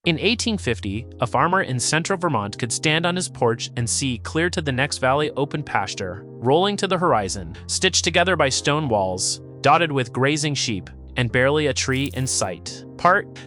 In 1850, a farmer in central Vermont could stand on his porch and see clear to the next valley open pasture, rolling to the horizon, stitched together by stone walls, dotted with grazing sheep, and barely a tree in sight.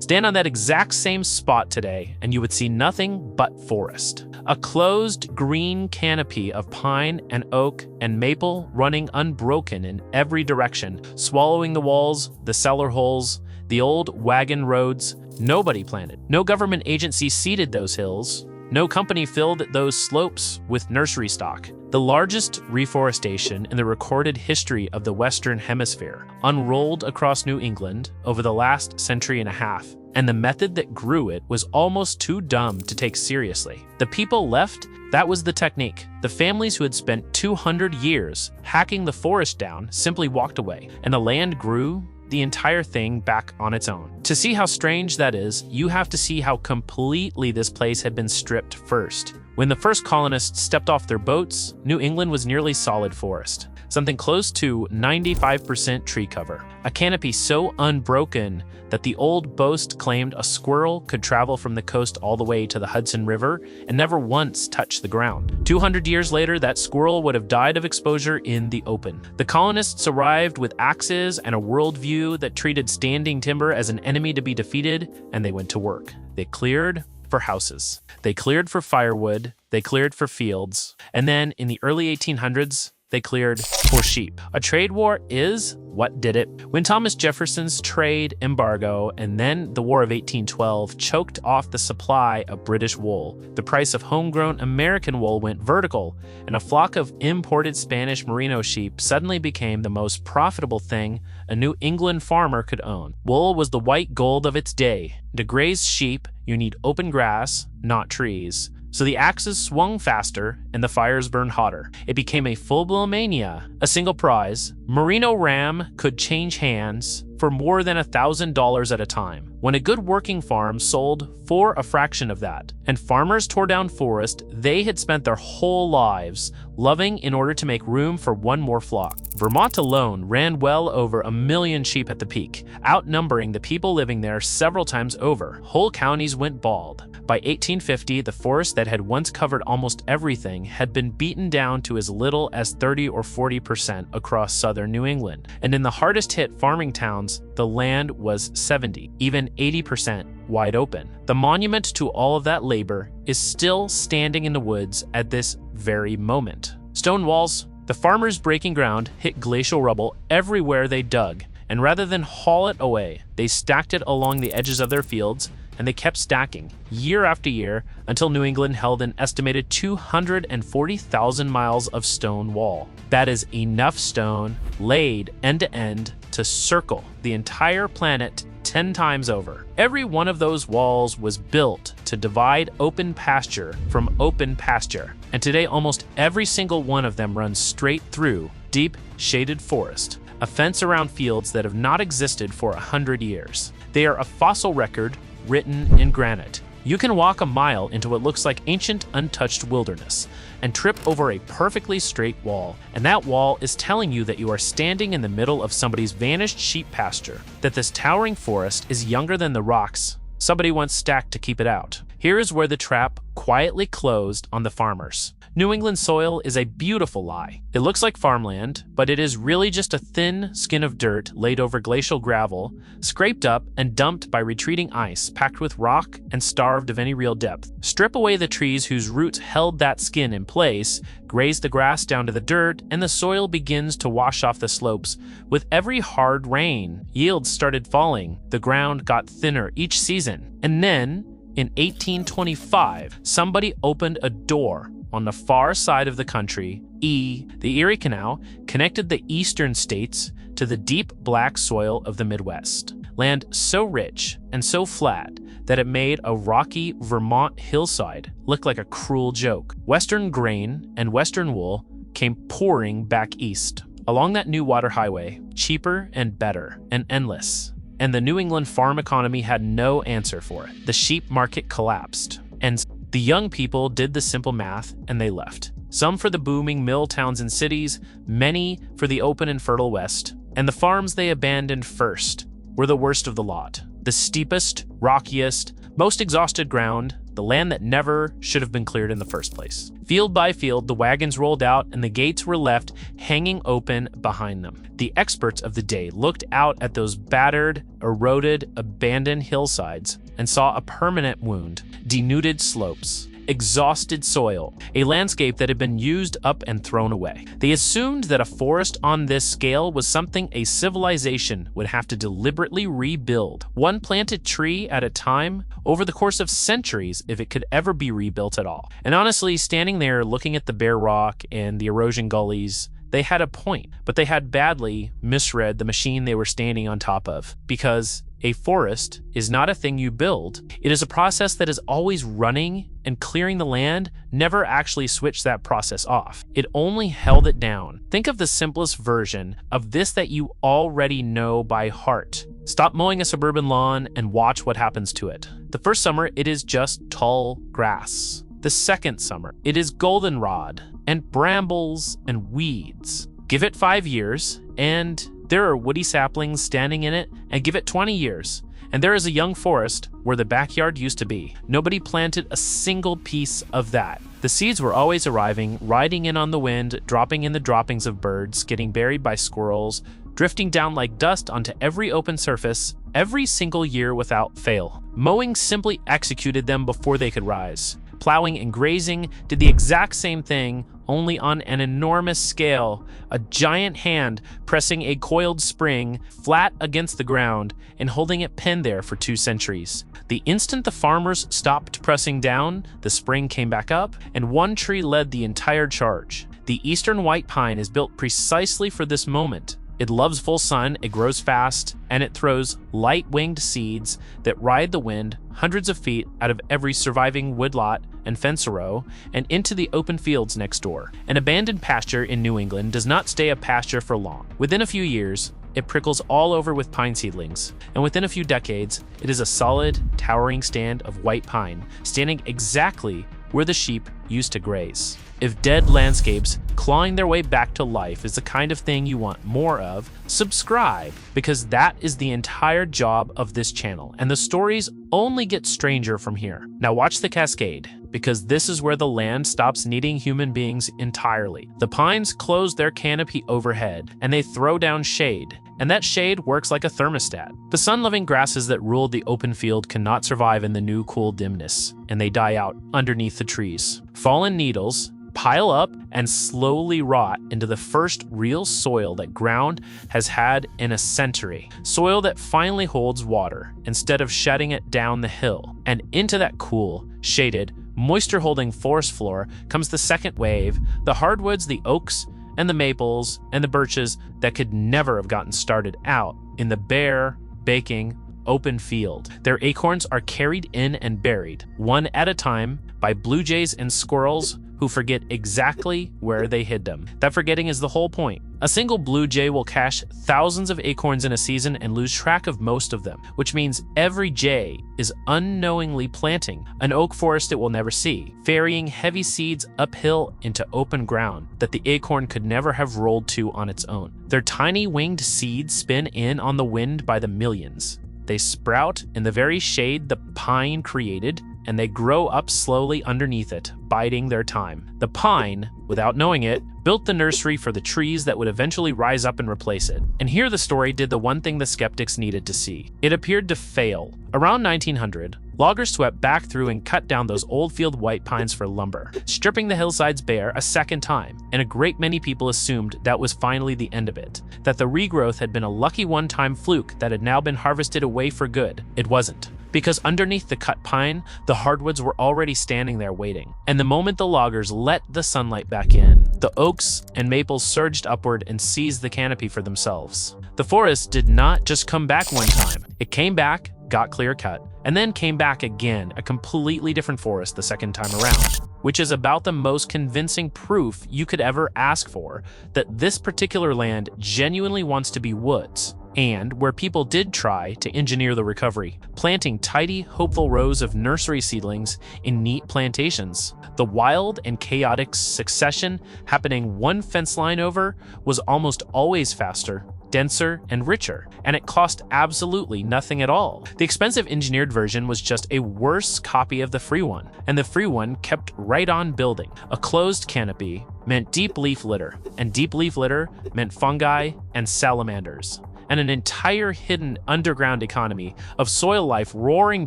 Stand on that exact same spot today, and you would see nothing but forest. A closed green canopy of pine and oak and maple running unbroken in every direction, swallowing the walls, the cellar holes, the old wagon roads. Nobody planted. No government agency seeded those hills. No company filled those slopes with nursery stock. The largest reforestation in the recorded history of the Western Hemisphere unrolled across New England over the last century and a half, and the method that grew it was almost too dumb to take seriously. The people left, that was the technique. The families who had spent 200 years hacking the forest down simply walked away, and the land grew the entire thing back on its own. To see how strange that is, you have to see how completely this place had been stripped first. When the first colonists stepped off their boats, New England was nearly solid forest, something close to 95% tree cover, a canopy so unbroken that the old boast claimed a squirrel could travel from the coast all the way to the Hudson River and never once touch the ground. 200 years later, that squirrel would have died of exposure in the open. The colonists arrived with axes and a worldview that treated standing timber as an enemy to be defeated, and they went to work. They cleared for houses. They cleared for firewood. They cleared for fields. And then in the early 1800s, they cleared for sheep. A trade war is what did it. When Thomas Jefferson's trade embargo and then the War of 1812 choked off the supply of British wool, the price of homegrown American wool went vertical, and a flock of imported Spanish merino sheep suddenly became the most profitable thing a New England farmer could own. Wool was the white gold of its day. To graze sheep, you need open grass, not trees. So the axes swung faster and the fires burned hotter. It became a full-blown mania. A single prize, merino ram, could change hands for more than $1,000 at a time, when a good working farm sold for a fraction of that. And farmers tore down forest they had spent their whole lives loving in order to make room for one more flock. Vermont alone ran well over 1 million sheep at the peak, outnumbering the people living there several times over. Whole counties went bald. By 1850, the forest that had once covered almost everything had been beaten down to as little as 30 or 40% across southern New England. And in the hardest hit farming towns, the land was 70, even 80% wide open. The monument to all of that labor is still standing in the woods at this very moment. Stone walls, the farmers breaking ground, hit glacial rubble everywhere they dug, and rather than haul it away, they stacked it along the edges of their fields, and they kept stacking year after year until New England held an estimated 240,000 miles of stone wall. That is enough stone laid end to end to circle the entire planet 10 times over. Every one of those walls was built to divide open pasture from open pasture, and today almost every single one of them runs straight through deep shaded forest, a fence around fields that have not existed for 100 years. They are a fossil record written in granite. You can walk a mile into what looks like ancient, untouched wilderness and trip over a perfectly straight wall, and that wall is telling you that you are standing in the middle of somebody's vanished sheep pasture, that this towering forest is younger than the rocks somebody once stacked to keep it out. Here is where the trap quietly closed on the farmers. New England soil is a beautiful lie. It looks like farmland, but it is really just a thin skin of dirt laid over glacial gravel, scraped up and dumped by retreating ice, packed with rock and starved of any real depth. Strip away the trees whose roots held that skin in place, graze the grass down to the dirt, and the soil begins to wash off the slopes. With every hard rain, yields started falling. The ground got thinner each season. And then, in 1825, somebody opened a door on the far side of the country. The Erie Canal connected the eastern states to the deep black soil of the Midwest. Land so rich and so flat that it made a rocky Vermont hillside look like a cruel joke. Western grain and Western wool came pouring back east along that new water highway, cheaper and better and endless. And the New England farm economy had no answer for it. The sheep market collapsed, and the young people did the simple math and they left. Some for the booming mill towns and cities, many for the open and fertile West. And the farms they abandoned first were the worst of the lot. The steepest, rockiest, Most exhausted ground, the land that never should have been cleared in the first place. Field by field, the wagons rolled out and the gates were left hanging open behind them. The experts of the day looked out at those battered, eroded, abandoned hillsides and saw a permanent wound, denuded slopes, exhausted soil, a landscape that had been used up and thrown away. They assumed that a forest on this scale was something a civilization would have to deliberately rebuild, one planted tree at a time, over the course of centuries if it could ever be rebuilt at all. And honestly, standing there looking at the bare rock and the erosion gullies, they had a point, but they had badly misread the machine they were standing on top of, because a forest is not a thing you build. It is a process that is always running, and clearing the land never actually switched that process off. It only held it down. Think of the simplest version of this that you already know by heart. Stop mowing a suburban lawn and watch what happens to it. The first summer, it is just tall grass. The second summer, it is goldenrod and brambles and weeds. Give it 5 years, and there are woody saplings standing in it, and give it 20 years, and there is a young forest where the backyard used to be. Nobody planted a single piece of that. The seeds were always arriving, riding in on the wind, dropping in the droppings of birds, getting buried by squirrels, drifting down like dust onto every open surface, every single year without fail. Mowing simply executed them before they could rise. Plowing and grazing did the exact same thing, only on an enormous scale, a giant hand pressing a coiled spring flat against the ground and holding it pinned there for 2 centuries. The instant the farmers stopped pressing down, the spring came back up, and one tree led the entire charge. The eastern white pine is built precisely for this moment. It loves full sun, it grows fast, and it throws light-winged seeds that ride the wind hundreds of feet out of every surviving woodlot and fence row and into the open fields next door. An abandoned pasture in New England does not stay a pasture for long. Within a few years, it prickles all over with pine seedlings, and within a few decades, it is a solid, towering stand of white pine, standing exactly where the sheep used to graze. If dead landscapes clawing their way back to life is the kind of thing you want more of, subscribe, because that is the entire job of this channel, and the stories only get stranger from here. Now watch the cascade, because this is where the land stops needing human beings entirely. The pines close their canopy overhead, and they throw down shade, and that shade works like a thermostat. The sun-loving grasses that ruled the open field cannot survive in the new cool dimness, and they die out underneath the trees. Fallen needles pile up and slowly rot into the first real soil that ground has had in a century. Soil that finally holds water instead of shedding it down the hill. And into that cool, shaded, moisture-holding forest floor comes the second wave, the hardwoods, the oaks, and the maples, and the birches that could never have gotten started out in the bare, baking, open field. Their acorns are carried in and buried, one at a time, by blue jays and squirrels who forget exactly where they hid them. That forgetting is the whole point. A single blue jay will cache thousands of acorns in a season and lose track of most of them, which means every jay is unknowingly planting an oak forest it will never see, ferrying heavy seeds uphill into open ground that the acorn could never have rolled to on its own. Their tiny winged seeds spin in on the wind by the millions. They sprout in the very shade the pine created, and they grow up slowly underneath it, biding their time. The pine, without knowing it, built the nursery for the trees that would eventually rise up and replace it. And here the story did the one thing the skeptics needed to see. It appeared to fail. Around 1900, loggers swept back through and cut down those old field white pines for lumber, stripping the hillsides bare a second time, and a great many people assumed that was finally the end of it, that the regrowth had been a lucky one-time fluke that had now been harvested away for good. It wasn't. Because underneath the cut pine, the hardwoods were already standing there waiting. And the moment the loggers let the sunlight back in, the oaks and maples surged upward and seized the canopy for themselves. The forest did not just come back one time. It came back, got clear cut, and then came back again, a completely different forest the second time around, which is about the most convincing proof you could ever ask for that this particular land genuinely wants to be woods, and where people did try to engineer the recovery, planting tidy, hopeful rows of nursery seedlings in neat plantations. The wild and chaotic succession happening one fence line over was almost always faster denser, and richer, and it cost absolutely nothing at all. The expensive engineered version was just a worse copy of the free one, and the free one kept right on building. A closed canopy meant deep leaf litter, and deep leaf litter meant fungi and salamanders, and an entire hidden underground economy of soil life roaring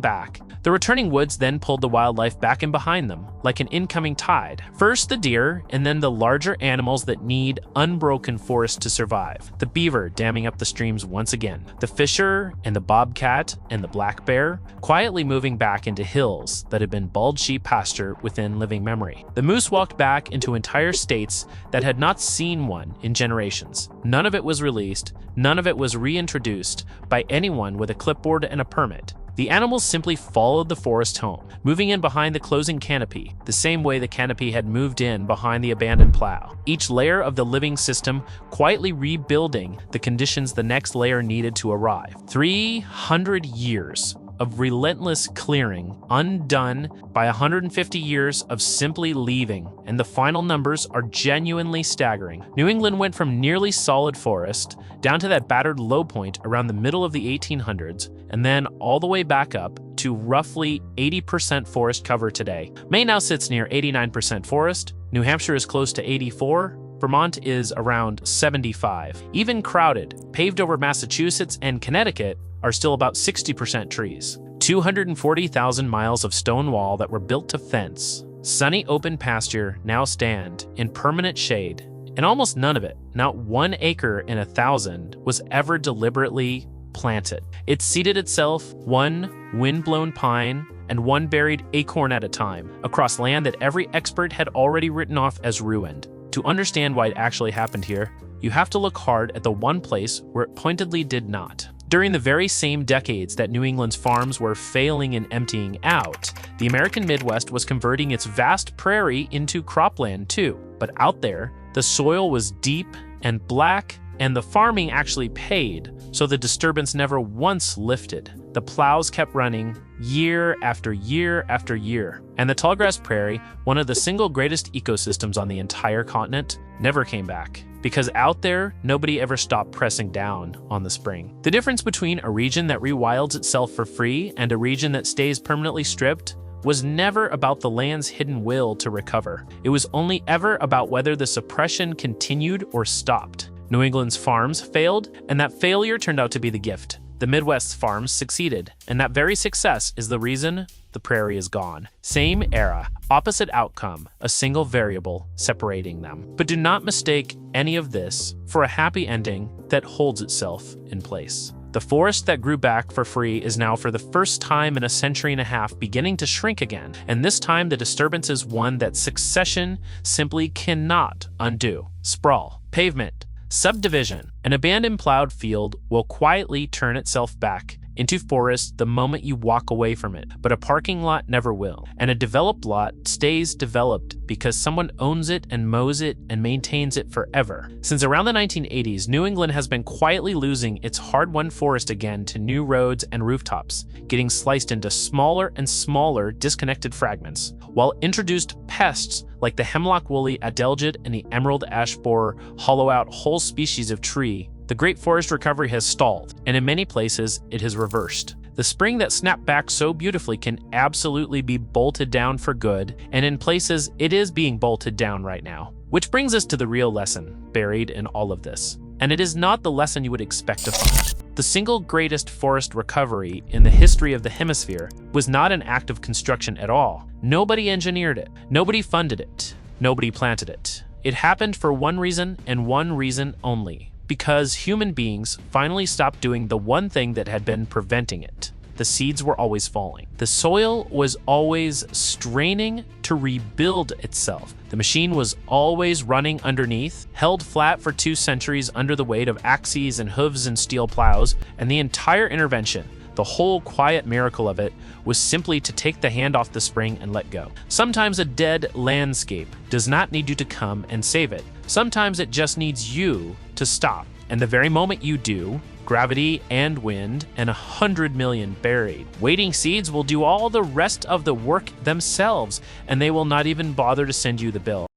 back. The returning woods then pulled the wildlife back in behind them, like an incoming tide. First the deer, and then the larger animals that need unbroken forest to survive. The beaver damming up the streams once again. The fisher, and the bobcat, and the black bear, quietly moving back into hills that had been bald sheep pasture within living memory. The moose walked back into entire states that had not seen one in generations. None of it was released, none of it was reintroduced by anyone with a clipboard and a permit. The animals simply followed the forest home, moving in behind the closing canopy, the same way the canopy had moved in behind the abandoned plow. Each layer of the living system quietly rebuilding the conditions the next layer needed to arrive. 300 years of relentless clearing, undone by 150 years of simply leaving, and the final numbers are genuinely staggering. New England went from nearly solid forest down to that battered low point around the middle of the 1800s, and then all the way back up to roughly 80% forest cover today. Maine now sits near 89% forest, New Hampshire is close to 84%, Vermont is around 75%. Even crowded, paved over Massachusetts and Connecticut are still about 60% trees. 240,000 miles of stone wall that were built to fence, sunny open pasture now stand in permanent shade, and almost none of it, not 1 acre in 1,000, was ever deliberately planted. It seeded itself one windblown pine and one buried acorn at a time across land that every expert had already written off as ruined. To understand why it actually happened here, you have to look hard at the one place where it pointedly did not. During the very same decades that New England's farms were failing and emptying out, the American Midwest was converting its vast prairie into cropland too. But out there, the soil was deep and black, and the farming actually paid, so the disturbance never once lifted. The plows kept running year after year after year, and the tallgrass prairie, one of the single greatest ecosystems on the entire continent, never came back. Because out there, nobody ever stopped pressing down on the spring. The difference between a region that rewilds itself for free and a region that stays permanently stripped was never about the land's hidden will to recover. It was only ever about whether the suppression continued or stopped. New England's farms failed, and that failure turned out to be the gift. The Midwest's farms succeeded, and that very success is the reason the prairie is gone. Same era, opposite outcome, a single variable separating them. But do not mistake any of this for a happy ending that holds itself in place. The forest that grew back for free is now for the first time in a century and a half beginning to shrink again, and this time the disturbance is one that succession simply cannot undo. Sprawl, pavement, subdivision. An abandoned plowed field will quietly turn itself back into forest the moment you walk away from it, but a parking lot never will. And a developed lot stays developed because someone owns it and mows it and maintains it forever. Since around the 1980s, New England has been quietly losing its hard-won forest again to new roads and rooftops, getting sliced into smaller and smaller disconnected fragments, while introduced pests like the hemlock woolly adelgid and the emerald ash borer hollow out whole species of tree. The great forest recovery has stalled, and in many places, it has reversed. The spring that snapped back so beautifully can absolutely be bolted down for good, and in places, it is being bolted down right now. Which brings us to the real lesson buried in all of this. And it is not the lesson you would expect to find. The single greatest forest recovery in the history of the hemisphere was not an act of construction at all. Nobody engineered it. Nobody funded it. Nobody planted it. It happened for one reason and one reason only. Because human beings finally stopped doing the one thing that had been preventing it. The seeds were always falling. The soil was always straining to rebuild itself. The machine was always running underneath, held flat for 2 centuries under the weight of axes and hooves and steel plows, and the entire intervention, the whole quiet miracle of it, was simply to take the hand off the spring and let go. Sometimes a dead landscape does not need you to come and save it. Sometimes it just needs you to stop. And the very moment you do, gravity and wind and 100 million buried waiting seeds will do all the rest of the work themselves, and they will not even bother to send you the bill.